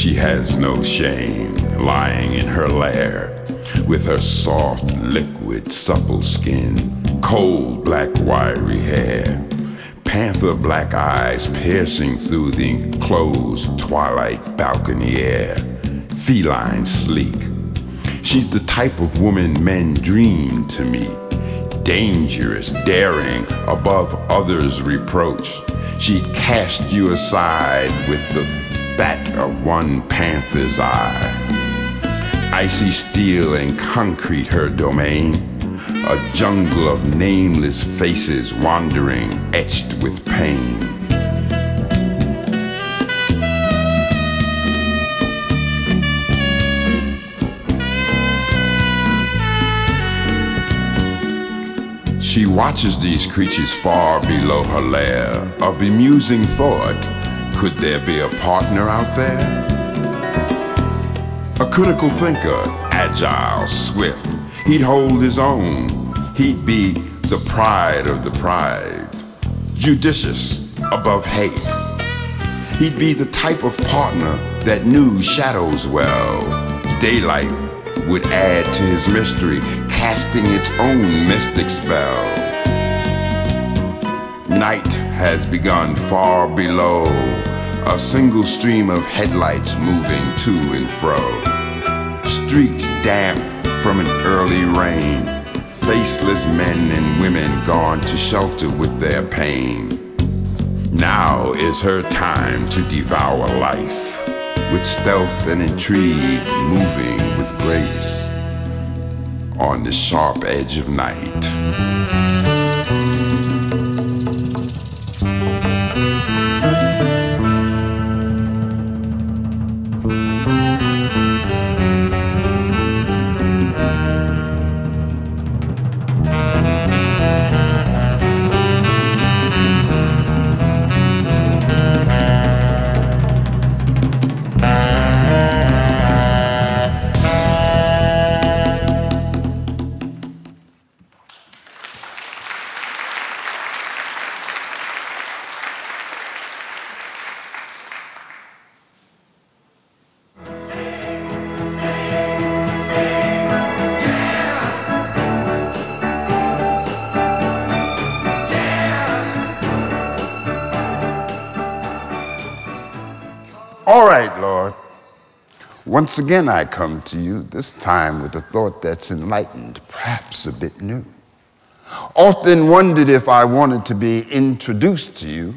She has no shame, lying in her lair, with her soft, liquid, supple skin, cold, black, wiry hair, panther black eyes piercing through the enclosed twilight balcony air, feline sleek. She's the type of woman men dream to meet, dangerous, daring, above others' reproach. She'd cast you aside with the bat of one panther's eye. Icy steel and concrete her domain, a jungle of nameless faces wandering, etched with pain. She watches these creatures far below her lair, a bemusing thought, could there be a partner out there? A critical thinker, agile, swift, he'd hold his own, he'd be the pride of the pride, judicious above hate. He'd be the type of partner that knew shadows well. Daylight would add to his mystery, casting its own mystic spell. Night has begun far below, a single stream of headlights moving to and fro. Streets damp from an early rain, faceless men and women gone to shelter with their pain. Now is her time to devour life, with stealth and intrigue, moving with grace on the sharp edge of night. All right, Lord. Once again I come to you, this time with a thought that's enlightened, perhaps a bit new. Often wondered if I wanted to be introduced to you.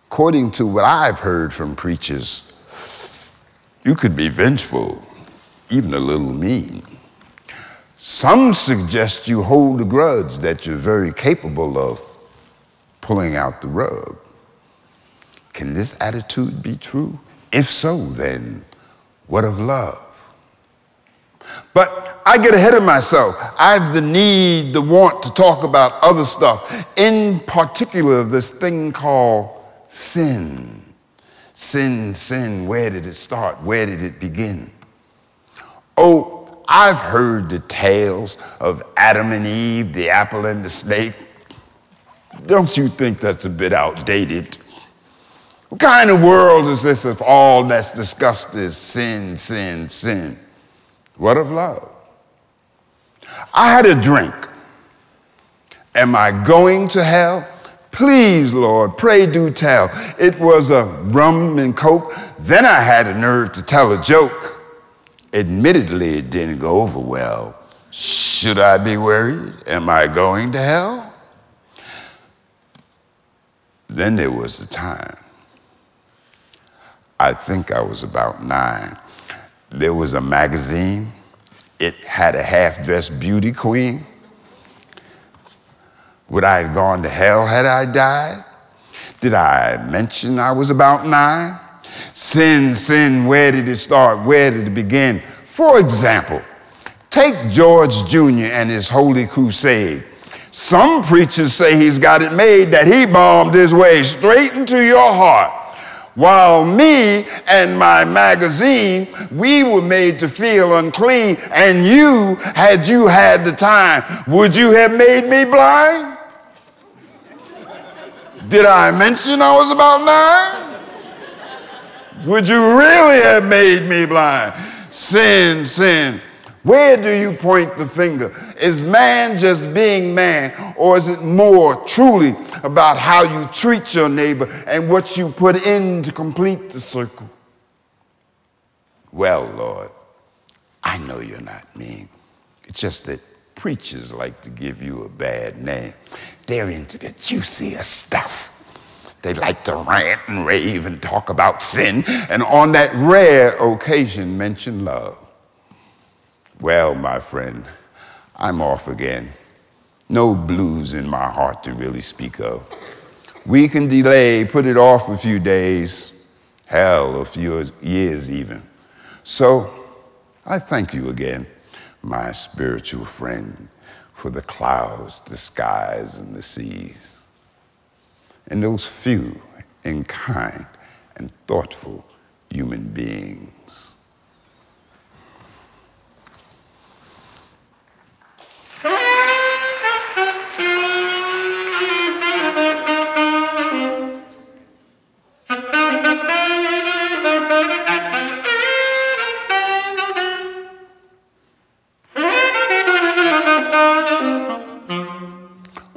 According to what I've heard from preachers, you could be vengeful, even a little mean. Some suggest you hold a grudge that you're very capable of pulling out the rug. Can this attitude be true? If so, then what of love? But I get ahead of myself. I have the need, the want to talk about other stuff, in particular this thing called sin. Sin, sin, where did it start? Where did it begin? Oh, I've heard the tales of Adam and Eve, the apple and the snake. Don't you think that's a bit outdated? What kind of world is this if all that's discussed is sin, sin, sin? What of love? I had a drink. Am I going to hell? Please, Lord, pray do tell. It was a rum and coke. Then I had a nerve to tell a joke. Admittedly, it didn't go over well. Should I be worried? Am I going to hell? Then there was the time. I think I was about 9. There was a magazine. It had a half-dressed beauty queen. Would I have gone to hell had I died? Did I mention I was about 9? Sin, sin, where did it start? Where did it begin? For example, take George Jr. and his Holy Crusade. Some preachers say he's got it made, that he bombed his way straight into your heart. While me and my magazine, we were made to feel unclean, and had you had the time, would you have made me blind? Did I mention I was about 9? would you really have made me blind? Sin, sin. Where do you point the finger? Is man just being man, or is it more truly about how you treat your neighbor and what you put in to complete the circle? Well, Lord, I know you're not mean. It's just that preachers like to give you a bad name. They're into the juicier stuff. They like to rant and rave and talk about sin, and on that rare occasion mention love. Well, my friend, I'm off again. No blues in my heart to really speak of. We can delay, put it off a few days, hell, a few years even. So I thank you again, my spiritual friend, for the clouds, the skies, and the seas, and those few and kind and thoughtful human beings.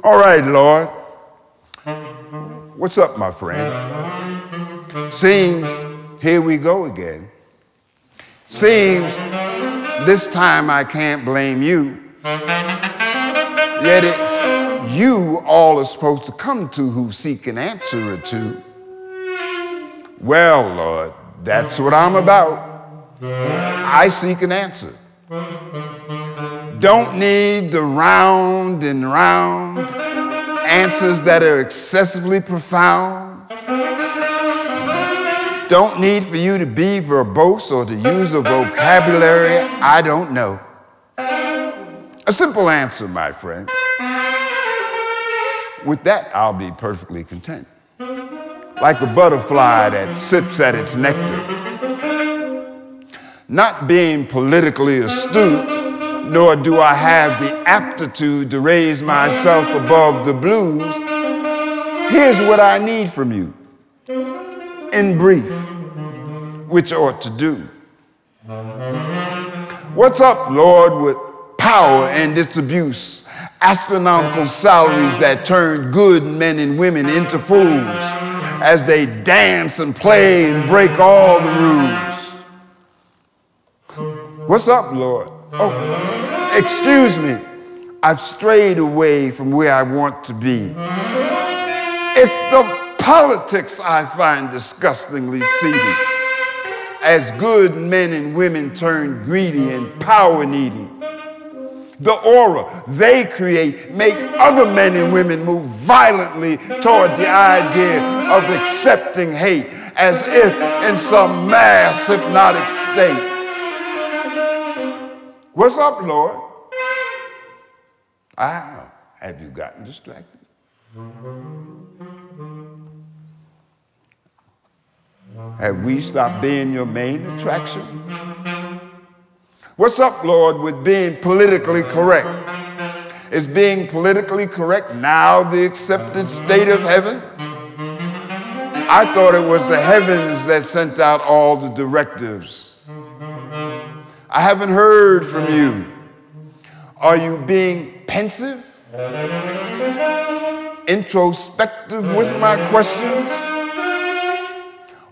All right, Lord. What's up, my friend? Seems here we go again. Seems this time I can't blame you. Yet you all are supposed to come to who seek an answer or two. Well, Lord, that's what I'm about. I seek an answer. Don't need the round and round answers that are excessively profound. Don't need for you to be verbose or to use a vocabulary I don't know. A simple answer, my friend. With that, I'll be perfectly content. Like a butterfly that sips at its nectar. Not being politically astute, nor do I have the aptitude to raise myself above the blues. Here's what I need from you, in brief, which ought to do. What's up, Lord, with power and its abuse, astronomical salaries that turn good men and women into fools as they dance and play and break all the rules? What's up, Lord? Oh, excuse me, I've strayed away from where I want to be. It's the politics I find disgustingly seedy, as good men and women turn greedy and power-needy. The aura they create make other men and women move violently toward the idea of accepting hate, as if in some mass hypnotic state. What's up, Lord? Have you gotten distracted? Have we stopped being your main attraction? What's up, Lord, with being politically correct? Is being politically correct now the accepted state of heaven? I thought it was the heavens that sent out all the directives. I haven't heard from you. Are you being pensive? Introspective with my questions?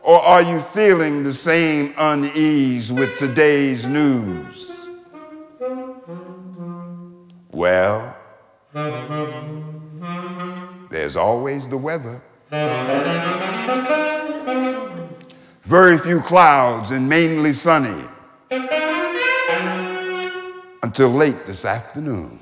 Or are you feeling the same unease with today's news? Well, there's always the weather. Very few clouds and mainly sunny until late this afternoon.